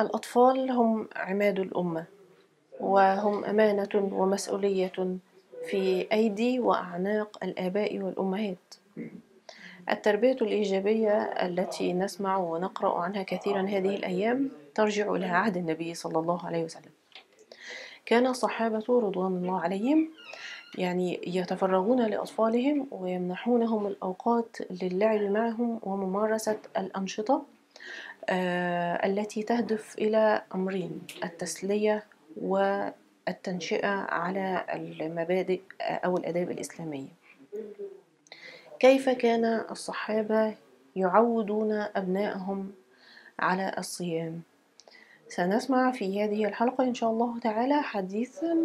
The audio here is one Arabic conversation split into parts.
الأطفال هم عماد الأمة، وهم أمانة ومسؤولية في أيدي وأعناق الآباء والأمهات. التربية الإيجابية التي نسمع ونقرأ عنها كثيرا هذه الأيام ترجع إلى عهد النبي صلى الله عليه وسلم. كان الصحابة رضوان الله عليهم يتفرغون لأطفالهم ويمنحونهم الأوقات للعب معهم وممارسة الأنشطة التي تهدف إلى أمرين: التسلية والتنشئة على المبادئ أو الآداب الإسلامية. كيف كان الصحابة يعودون أبنائهم على الصيام؟ سنسمع في هذه الحلقة إن شاء الله تعالى حديثا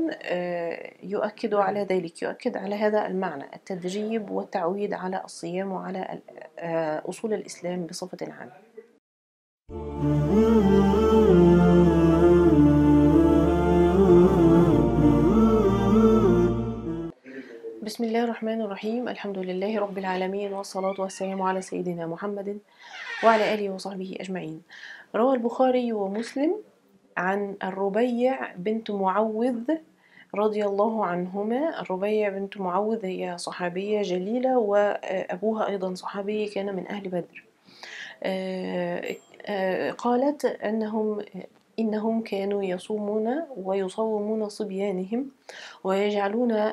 يؤكد على ذلك، يؤكد على هذا المعنى: التدريب والتعويد على الصيام وعلى أصول الإسلام بصفة عامة. بسم الله الرحمن الرحيم. الحمد لله رب العالمين، والصلاة والسلام على سيدنا محمد وعلى آله وصحبه أجمعين. روى البخاري ومسلم عن الربيع بنت معوذ رضي الله عنهما. الربيع بنت معوذ هي صحابية جليلة، وأبوها أيضا صحابي كان من أهل بدر. قالت إنهم كانوا يصومون ويصومون صبيانهم ويجعلون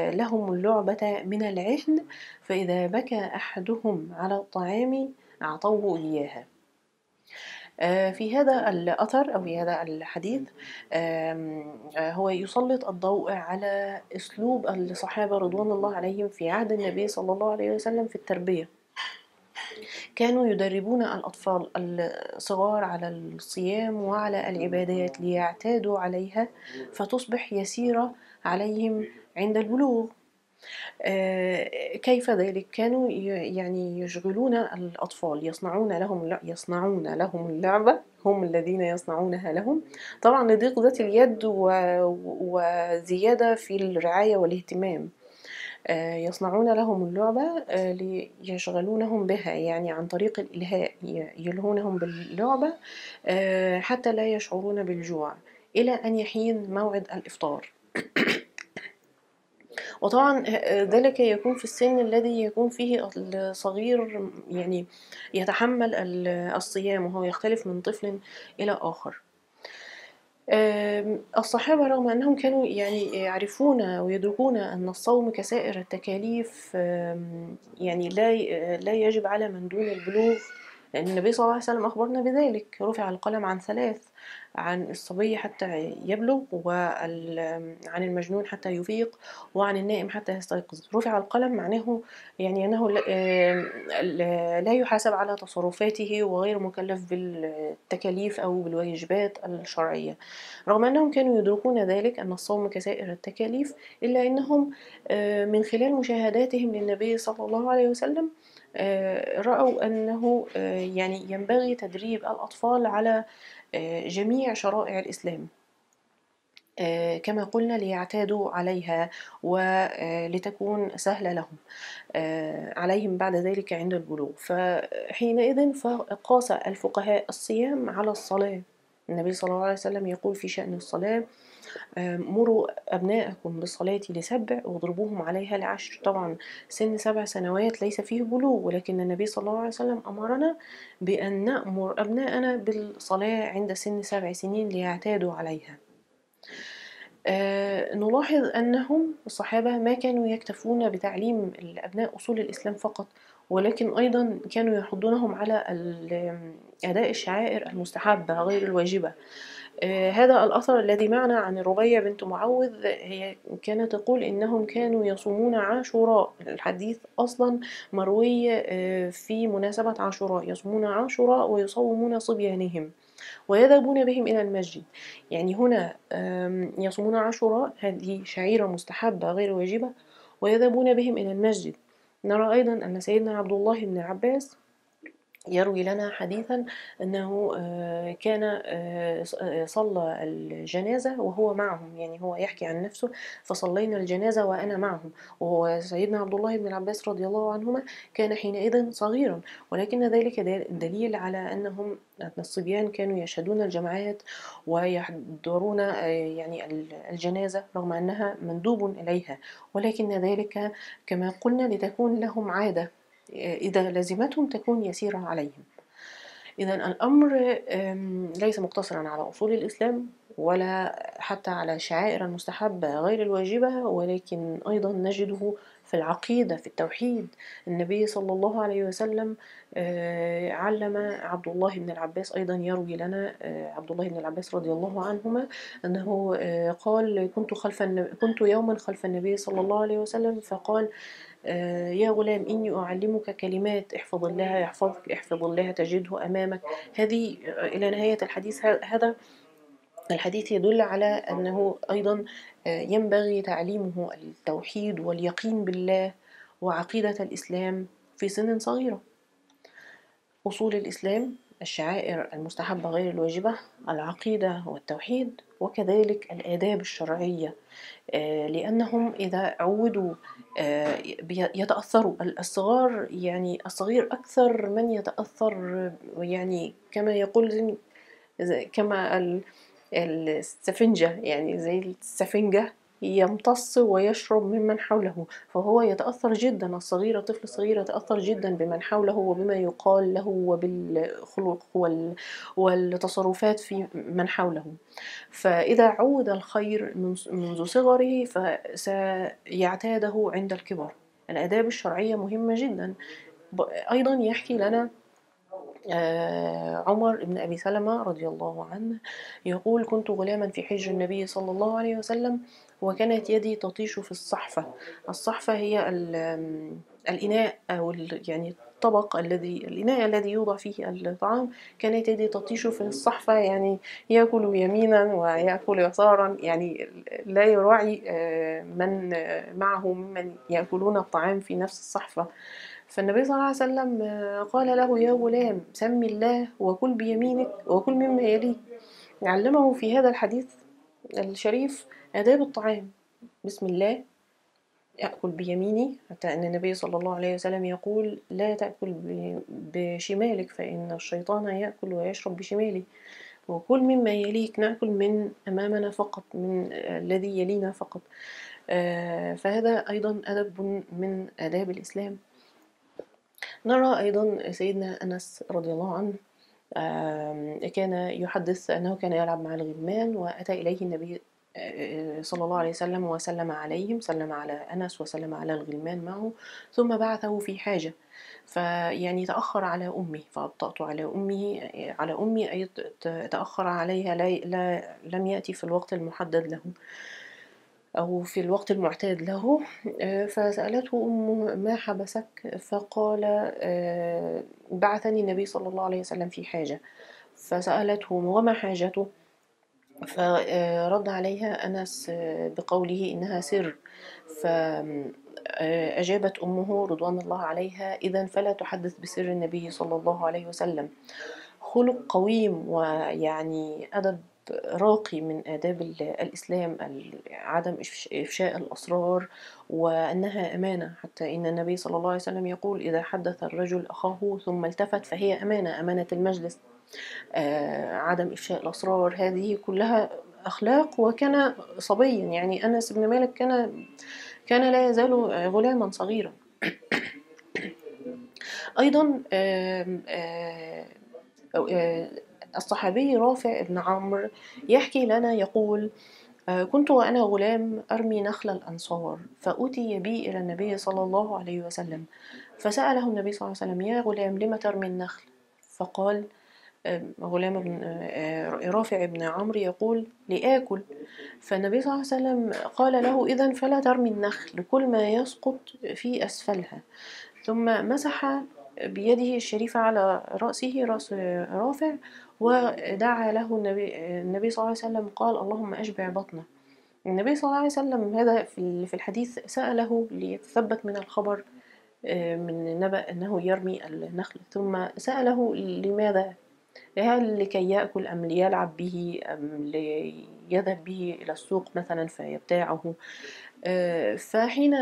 لهم اللعبة من العهن، فإذا بكى أحدهم على الطعام أعطوه إياها. في هذا الأثر أو في هذا الحديث هو يسلط الضوء على أسلوب الصحابة رضوان الله عليهم في عهد النبي صلى الله عليه وسلم في التربية. كانوا يدربون الأطفال الصغار على الصيام وعلى العبادات ليعتادوا عليها فتصبح يسيرة عليهم عند البلوغ. كيف ذلك؟ كانوا يشغلون الأطفال، يصنعون لهم اللعبة، هم الذين يصنعونها لهم، طبعا لضيق ذات اليد وزيادة في الرعاية والاهتمام. يصنعون لهم اللعبة ليشغلونهم بها، عن طريق الإلهاء، يلهونهم باللعبة حتى لا يشعرون بالجوع إلى أن يحين موعد الإفطار. وطبعا ذلك يكون في السن الذي يكون فيه الصغير يتحمل الصيام، وهو يختلف من طفل إلى آخر. الصحابة رغم أنهم كانوا يعرفون ويدركون أن الصوم كسائر التكاليف لا يجب على من دون البلوغ، لأن النبي صلى الله عليه وسلم أخبرنا بذلك: رفع القلم عن ثلاث: عن الصبي حتى يبلغ، وعن المجنون حتى يفيق، وعن النائم حتى يستيقظ. رفع القلم معناه أنه لا يحاسب على تصرفاته وغير مكلف بالتكاليف أو بالواجبات الشرعية. رغم أنهم كانوا يدركون ذلك أن الصوم كسائر التكاليف، إلا أنهم من خلال مشاهداتهم للنبي صلى الله عليه وسلم رأوا أنه ينبغي تدريب الأطفال على جميع شرائع الإسلام كما قلنا ليعتادوا عليها ولتكون سهلة لهم عليهم بعد ذلك عند البلوغ. فحينئذ فقاس الفقهاء الصيام على الصلاة. النبي صلى الله عليه وسلم يقول في شأن الصلاة: مروا أبناءكم بالصلاة ل7 واضربوهم عليها ل10. طبعا سن 7 سنوات ليس فيه بلوغ، ولكن النبي صلى الله عليه وسلم أمرنا بأن نأمر أبناءنا بالصلاة عند سن 7 سنين ليعتادوا عليها. نلاحظ أنهم الصحابة ما كانوا يكتفون بتعليم الأبناء أصول الإسلام فقط، ولكن أيضا كانوا يحضونهم على أداء الشعائر المستحبة غير الواجبة. هذا الأثر الذي معنا عن الربيع بنت معوذ، هي كانت تقول إنهم كانوا يصومون عاشوراء. الحديث أصلا مروي في مناسبة عاشوراء، يصومون عاشوراء ويصومون صبيانهم ويذهبون بهم إلى المسجد. هنا يصومون عاشوراء، هذه شعيرة مستحبة غير واجبة، ويذهبون بهم إلى المسجد. نرى أيضا أن سيدنا عبد الله بن عباس يروي لنا حديثا أنه كان صلى الجنازة وهو معهم، يعني هو يحكي عن نفسه: فصلينا الجنازة وأنا معهم. وهو سيدنا عبد الله بن العباس رضي الله عنهما كان حينئذ صغيرا، ولكن ذلك دليل على أن الصبيان كانوا يشهدون الجماعات ويحضرون يعني الجنازة رغم أنها مندوب إليها، ولكن ذلك كما قلنا لتكون لهم عادة، إذا لزمتهم تكون يسيرة عليهم. إذا الأمر ليس مقتصرا على أصول الإسلام ولا حتى على شعائر المستحبة غير الواجبة، ولكن أيضا نجده في العقيدة، في التوحيد. النبي صلى الله عليه وسلم علم عبد الله بن العباس، أيضا يروي لنا عبد الله بن العباس رضي الله عنهما أنه قال: كنت يوما خلف النبي صلى الله عليه وسلم فقال: يا غلام إني أعلمك كلمات، احفظ الله يحفظك، احفظ الله تجده أمامك. هذه إلى نهاية الحديث. هذا الحديث يدل على أنه أيضا ينبغي تعليمه التوحيد واليقين بالله وعقيدة الإسلام في سن صغيرة. أصول الإسلام: الشعائر المستحبة غير الواجبة، العقيدة والتوحيد، وكذلك الآداب الشرعية، لأنهم إذا عودوا يتأثروا. الصغار يعني الصغير أكثر من يتأثر، يعني كما يقول كما السفنجة، يعني زي السفنجة يمتص ويشرب ممن حوله، فهو يتأثر جدا. الطفل الصغير يتأثر جدا بمن حوله وبما يقال له وبالخلق والتصرفات في من حوله. فإذا عود الخير منذ صغره فسيعتاده عند الكبر. الآداب الشرعية مهمة جدا. أيضا يحكي لنا عمر بن أبي سلمة رضي الله عنه يقول: كنت غلاما في حجر النبي صلى الله عليه وسلم وكانت يدي تطيش في الصحفة. الصحفة هي الإناء أو يعني الإناء الذي يوضع فيه الطعام. كانت يدي تطيش في الصحفة، يعني يأكل يمينا ويأكل يسارا، يعني لا يراعي من معه ممن يأكلون الطعام في نفس الصحفة. فالنبي صلى الله عليه وسلم قال له: يا غلام سم الله وكل بيمينك وكل مما يليك. علمه في هذا الحديث الشريف آداب الطعام: بسم الله، أكل بيميني، حتى أن النبي صلى الله عليه وسلم يقول: لا تأكل بشمالك فإن الشيطان يأكل ويشرب بشماله. وكل مما يليك، نأكل من أمامنا فقط، من الذي يلينا فقط. فهذا أيضا أدب من آداب الإسلام. نرى أيضا سيدنا أنس رضي الله عنه كان يحدث أنه كان يلعب مع الغلمان، وأتى إليه النبي صلى الله عليه وسلم وسلم عليهم، سلم على أنس وسلم على الغلمان معه، ثم بعثه في حاجة. فيعني تأخر على أمي، فأبطأت على أمي أي تأخر عليها، لم يأتي في الوقت المحدد له أو في الوقت المعتاد له. فسألته أمه: ما حبسك؟ فقال: بعثني النبي صلى الله عليه وسلم في حاجة. فسألته: وما حاجته؟ فرد عليها أنس بقوله: إنها سر. فأجابت أمه رضوان الله عليها: إذن فلا تحدث بسر النبي صلى الله عليه وسلم. خلق قويم ويعني أدب راقي من آداب الإسلام، عدم إفشاء الأسرار، وأنها أمانة. حتى إن النبي صلى الله عليه وسلم يقول: إذا حدث الرجل أخاه ثم التفت فهي أمانة، أمانة المجلس. عدم إفشاء الأسرار، هذه كلها أخلاق. وكان صبيا، يعني أنس بن مالك كان لا يزال غلاما صغيرا. أيضا الصحابي رافع بن عمرو يحكي لنا يقول: كنت وأنا غلام أرمي نخل الأنصار، فأتي بي إلى النبي صلى الله عليه وسلم، فسأله النبي صلى الله عليه وسلم: يا غلام لم ترمي النخل؟ فقال غلام رافع بن عمرو يقول: لآكل. فالنبي صلى الله عليه وسلم قال له: إذن فلا ترمي النخل، كل ما يسقط في أسفلها. ثم مسح بيده الشريفة على رأسه، رأس رافع، ودعا له النبي صلى الله عليه وسلم، قال: اللهم أشبع بطنه. النبي صلى الله عليه وسلم هذا في الحديث سأله ليتثبت من الخبر: من نبأ أنه يرمي النخل، ثم سأله لماذا؟ هل لكي يأكل أم ليلعب به أم ليذهب به إلى السوق مثلا فيبتاعه؟ فحين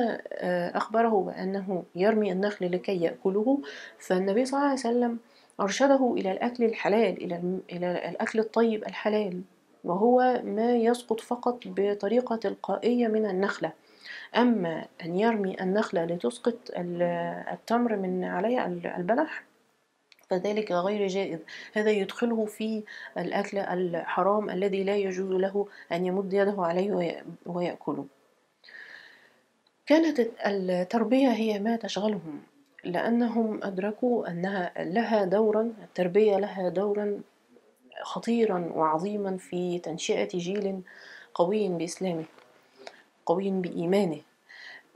أخبره بأنه يرمي النخل لكي يأكله، فالنبي صلى الله عليه وسلم أرشده إلى الأكل الحلال، إلى الأكل الطيب الحلال، وهو ما يسقط فقط بطريقة تلقائية من النخلة. أما أن يرمي النخلة لتسقط التمر من عليها البلح، فذلك غير جائز. هذا يدخله في الأكل الحرام الذي لا يجوز له أن يمد يده عليه ويأكله. كانت التربية هي ما تشغلهم، لأنهم أدركوا أنها لها دورا، التربية لها دورا خطيرا وعظيما في تنشئة جيل قوي بإسلامه، قوي بإيمانه،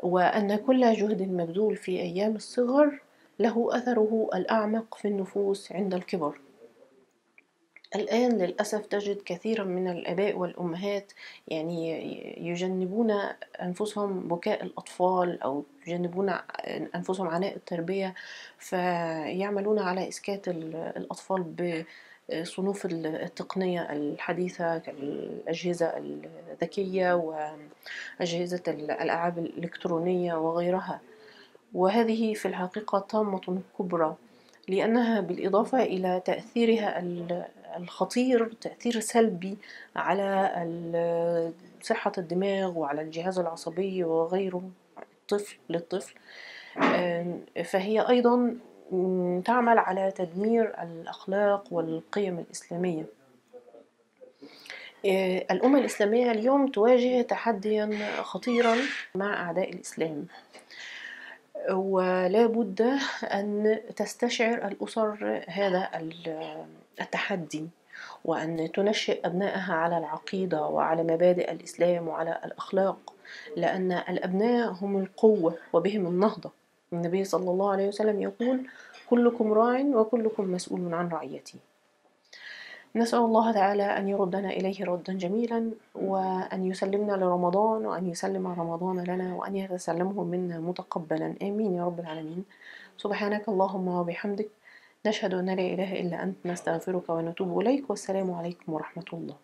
وأن كل جهد مبذول في أيام الصغر له أثره الأعمق في النفوس عند الكبر. الآن للأسف تجد كثيرا من الآباء والأمهات يعني يجنبون أنفسهم بكاء الأطفال، أو يجنبون أنفسهم عناء التربية، فيعملون على إسكات الأطفال بصنوف التقنية الحديثة كالأجهزة الذكية وأجهزة الألعاب الإلكترونية وغيرها. وهذه في الحقيقة طامة كبرى، لأنها بالإضافة إلى تأثيرها الخطير، تأثير سلبي على صحة الدماغ وعلى الجهاز العصبي وغيره للطفل، فهي أيضا تعمل على تدمير الأخلاق والقيم الإسلامية. الأمة الإسلامية اليوم تواجه تحديا خطيرا مع أعداء الإسلام، ولا بد أن تستشعر الأسر هذا التحدي، وأن تنشئ أبنائها على العقيدة وعلى مبادئ الإسلام وعلى الأخلاق، لأن الأبناء هم القوة وبهم النهضة. النبي صلى الله عليه وسلم يقول: كلكم راع وكلكم مسؤول عن رعيته. نسأل الله تعالى أن يردنا إليه ردا جميلا، وأن يسلمنا لرمضان، وأن يسلم رمضان لنا، وأن يتسلمه منا متقبلا، آمين يا رب العالمين. سبحانك اللهم وبحمدك، نشهد أن لا إله إلا أنت، نستغفرك ونتوب إليك، والسلام عليكم ورحمة الله.